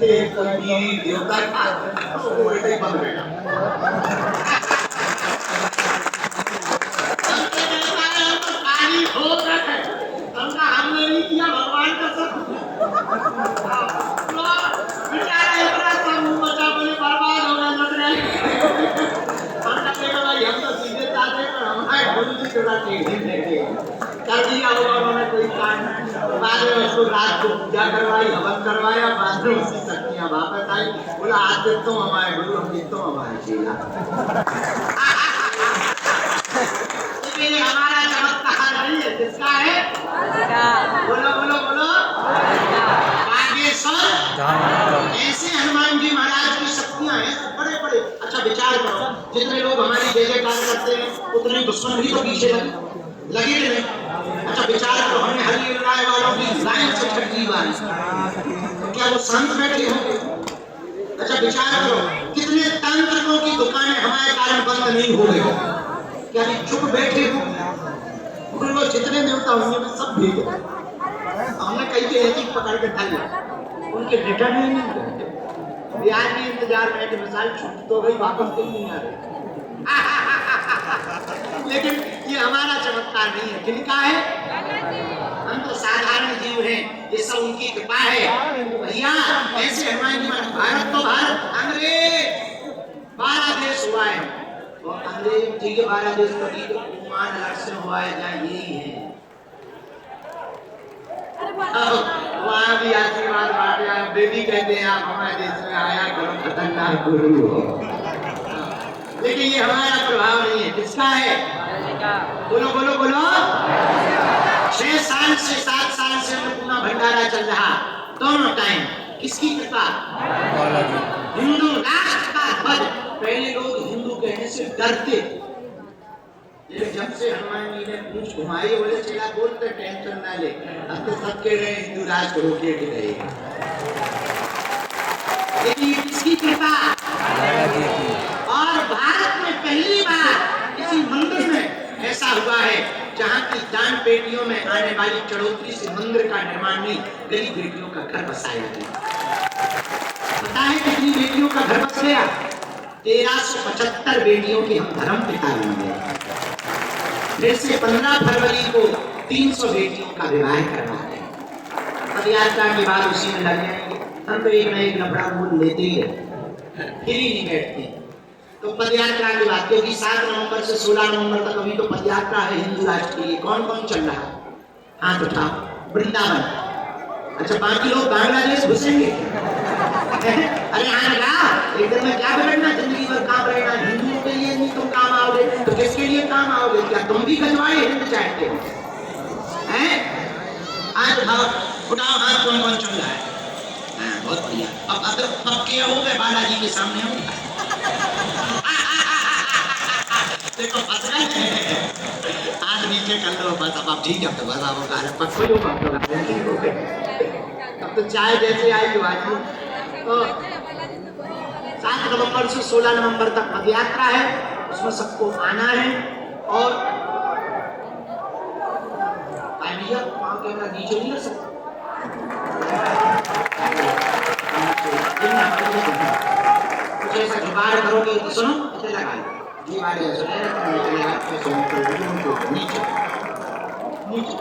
थे कोई देवता था वो बेटे ही बन गया। हमने हमने नहीं किया भगवान का सब बेचारा इतना सा मुंह बचा बोले बर्बाद हो गया लग रहा है। हमने कहा भाई हम तो सीधे साधे पर हमारे गुरु जी थोड़ा टेढ़े थे कर दिया होगा उन्होंने कोई काम बाद में उसको रात को पूजा करवाई हवन करवाया बाद में उसकी शक्तियां वापस आई बोला आज तक तो हमारे गुरु हम तो हमारे चेला। इसलिए हमारा चमत्कार नहीं है किसका है बोलो बोलो बोलो बागेश्वर। ऐसे हनुमान जी महाराज की शक्तियां हैं बड़े बड़े। अच्छा विचार करो जितने लोग हमारी जय जयकार करते हैं उतने दुश्मन भी तो पीछे लगे कि नहीं। अच्छा विचार करो हमने हरि राय वालों की लाइन से छठी बारी क्या वो संत बैठे होंगे। अच्छा विचार करो कितने तांत्रिकों की दुकानें हमारे कारण बंद नहीं हो गई क्या भी चुप बैठे हो उन लोग जितने देवता होंगे में सब भेज दो। हमने कई के एक पकड़ के ढाल उनके रिटर्न ही नहीं करते ब्याज के इंतजार में कि मिसाल छूट तो गई वापस तो नहीं आ रही। लेकिन ये हमारा चमत्कार नहीं है किनका है। हम तो साधारण जीव हैं ये सब उनकी कृपा है भैया। ऐसे हनुमान जी भारत तो भारत अंग्रेज 12 देश हुआ है और अंग्रेज ठीक है 12 देश तो ठीक है कुमान अलग से हुआ है जहाँ यही है वहाँ भी आशीर्वाद बांटे आप बेबी कहते हैं आप हमारे देश में आया करो खतरनाक गुरु हो। लेकिन ये हमारा प्रभाव नहीं है किसका है बोलो बोलो बोलो। 6 साल से 7 साल से पूरा भंडारा चल रहा दोनों टाइम किसकी कृपा हिंदू राष्ट्र का ध्वज। पहले लोग हिंदू कहने से डरते जब से हनुमान जी ने पूछ घुमाई बोले चला बोलते टेंशन ना ले अब तो सब कह रहे हैं हिंदू राष्ट्र रोके के रहेगा। लेकिन किसकी कृपा और भारत में पहली बार किसी मंदिर में ऐसा हुआ है जहाँ की दान पेटियों में आने वाली चढ़ोतरी से मंदिर का निर्माण नहीं गरीब बेटियों का घर बसाया गया। पता है कितनी बेटियों का घर बस गया 1375 बेटियों के हम धर्म पिता होंगे। फिर से 15 फरवरी को 300 बेटियों का विवाह करवा है। पदयात्रा के बाद उसी में लग जाएंगे हम तो एक न एक लफड़ा मूल लेते ही है फिर ही नहीं बैठते। तो पदयात्रा के बाद क्योंकि 7 नवंबर से 16 नवंबर तक अभी तो पदयात्रा है हिंदू राष्ट्र के लिए कौन कौन चल रहा है हाथ उठाओ वृंदावन। अच्छा बाकी लोग बांग्लादेश घुसेंगे अरे हाँ लगा एक दिन में क्या बिगड़ना जिंदगी भर काम रहना हिंदुओं के लिए नहीं तुम काम आओगे तो किसके लिए काम आओगे क्या तुम भी गजवाए हिंद चाहते हो हैं। आज उठाओ हाथ कौन कौन चल रहा है बहुत बढ़िया। अब पक्के हो गए बालाजी के सामने हो देखो फंस गए हाथ नीचे कर लो बस अब ठीक है तो बस आप पक्के हो अब तो चाय जैसे आई तो आज तो 7 नवंबर से 16 नवंबर तक पदयात्रा है उसमें सबको आना है। और कैमरा नीचे नहीं रख सकते कुछ ऐसा जुगाड़ करोगे तो सुनो इसे लगा नीचे नीचे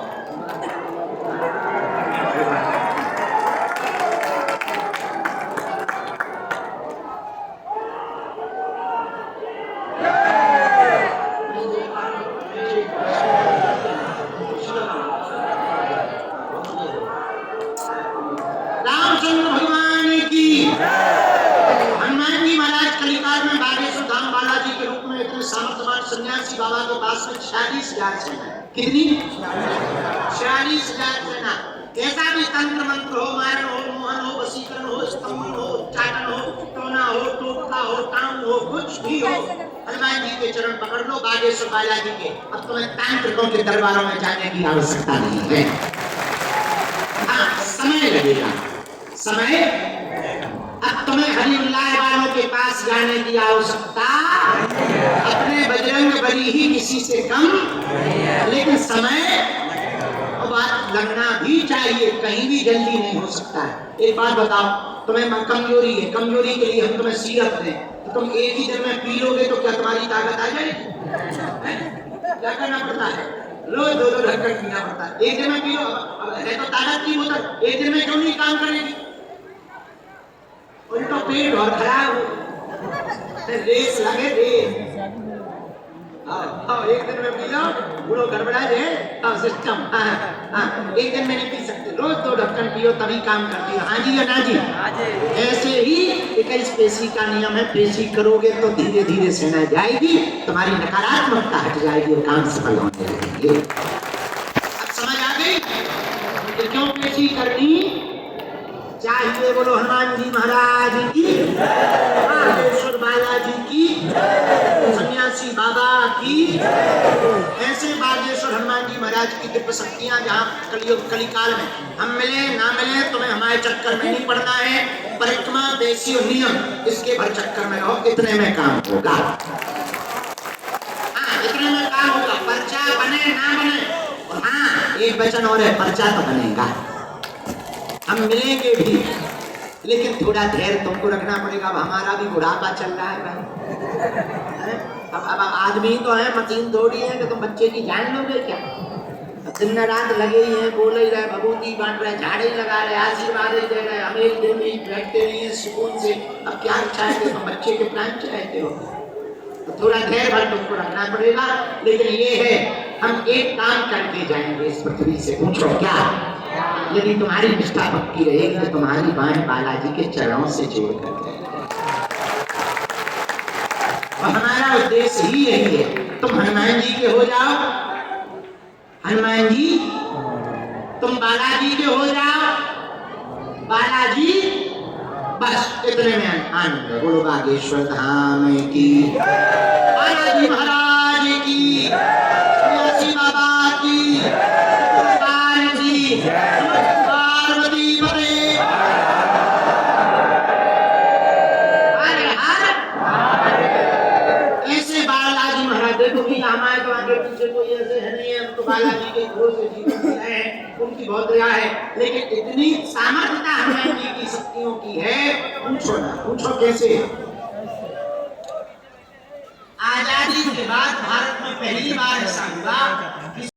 सन्यासी बाबा के पास में 46,000 सेना कितनी 46,000 सेना। कैसा भी तंत्र मंत्र हो मारण हो मोहन हो वशीकरण हो स्तंभन हो उच्चाटन हो टोना हो टोटका हो टांग हो कुछ भी हो हनुमान जी के चरण पकड़ लो बागेश्वर बालाजी के। अब तुम्हें तांत्रिकों के दरबारों में जाने की आवश्यकता नहीं है। हाँ समय लगेगा समय। अब तुम्हें हरिउल्लाह वालों के पास जाने की आवश्यकता अपने बजरंग बली ही किसी से कम। लेकिन समय बात लगना भी चाहिए, कहीं भी जल्दी नहीं हो सकता है। एक बात बताओ, तुम्हें कमजोरी है, कमजोरी के लिए हम तुम्हें सीरप दें तो तुम एक ही दिन में पी लोगे तो क्या तुम्हारी ताकत आ जाएगी? क्या करना पड़ता है? रोज 2-2 ढक्कन पीना पड़ता है। एक दिन में पी लो, अब है तो ताकत की बोतल, एक दिन में क्यों नहीं काम करेगी? उल्टा पेट और खराब रेस लगे रेस। एक दिन में पी लो, बुढ़ो गड़बड़ा जाए सिस्टम। एक दिन में नहीं पी सकते, रोज 2 ढक्कन पियो तभी काम करती है। हाँ जी या ना जी? ऐसे ही 21 पेशी का नियम है, पेशी करोगे तो धीरे धीरे सेना जाएगी, तुम्हारी नकारात्मकता हट जाएगी और काम सफल होने लगेंगे। अब समझ आ गई कि क्यों पेशी करनी चाहिए? बोलो हनुमान जी महाराज की, बागेश्वर बालाजी की, सन्यासी बाबा की। ऐसे बागेश्वर हनुमान जी महाराज की दिव्य शक्तियां जहाँ कलियुग कलिकाल में हम मिले ना मिले, तुम्हें हमारे चक्कर में नहीं पड़ना है। परिक्रमा देशी और नियम, इसके भर चक्कर में रहो, इतने में काम होगा। हाँ, इतने में काम होगा, पर्चा बने ना बने। और हाँ, एक वचन और है, पर्चा तो बनेगा, हम मिलेंगे भी, लेकिन थोड़ा धैर्य तुमको रखना पड़ेगा। अब हमारा भी बुढ़ापा चल रहा है भाई। अब आदमी तो है, मशीन थोड़ी है कि तुम बच्चे की जान लोगे क्या? दिन रात लगे ही हैं, बोल ही रहे, भभूति बांट रहे, झाड़े ही लगा रहे, आशीर्वाद ही दे रहे, हम एक दिन भी बैठते नहीं है सुकून से। अब क्या चाहते हो? बच्चे के प्राण चाहते हो? तो थोड़ा धैर्य भर तुमको रखना पड़ेगा। लेकिन ये है, हम एक काम करके जाएंगे इस पृथ्वी से। पूछो क्या? यदि तुम्हारी निष्ठा पक्की रहेगी तो तुम्हारी बाहें बालाजी के चरणों से जोड़ कर और हमारा उद्देश्य ही यही है, तुम हनुमान जी के हो जाओ, हनुमान जी तुम बालाजी के हो जाओ, बालाजी बस इतने में आनंद। बोलो बागेश्वर धाम की, बालाजी महाराज की, सन्यासी बाबा की, पार्वती पते। ऐसे बालाजी महाराज देखो कि हमारे तो आगे पीछे कोई ऐसे है नहीं है, तो बालाजी के घोर से जीवन है, उनकी बहुत दया है। लेकिन इतनी सामर्थ्यता हनुमान जी की शक्तियों की है, पूछो ना, पूछो कैसे। आजादी के बाद भारत में पहली बार ऐसा हुआ